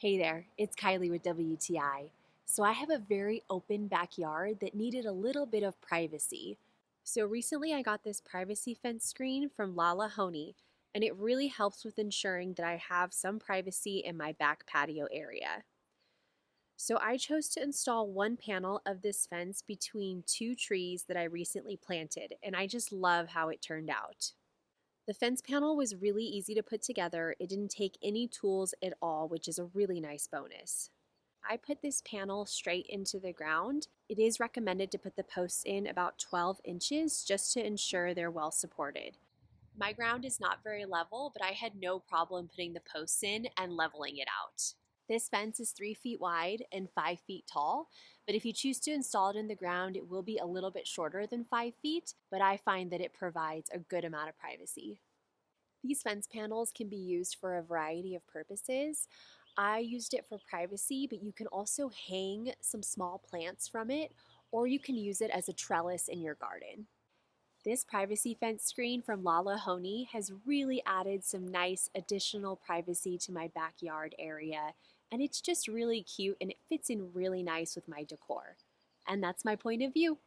Hey there, it's Kylie with WTI. So I have a very open backyard that needed a little bit of privacy. So recently I got this privacy fence screen from Lalahoni, and it really helps with ensuring that I have some privacy in my back patio area. So I chose to install one panel of this fence between two trees that I recently planted, and I just love how it turned out. The fence panel was really easy to put together. It didn't take any tools at all, which is a really nice bonus. I put this panel straight into the ground. It is recommended to put the posts in about 12 inches just to ensure they're well supported. My ground is not very level, but I had no problem putting the posts in and leveling it out. This fence is 3 feet wide and 5 feet tall, but if you choose to install it in the ground, it will be a little bit shorter than 5 feet, but I find that it provides a good amount of privacy. These fence panels can be used for a variety of purposes. I used it for privacy, but you can also hang some small plants from it, or you can use it as a trellis in your garden. This privacy fence screen from Lalahoni has really added some nice additional privacy to my backyard area, and it's just really cute and it fits in really nice with my decor. And that's my point of view.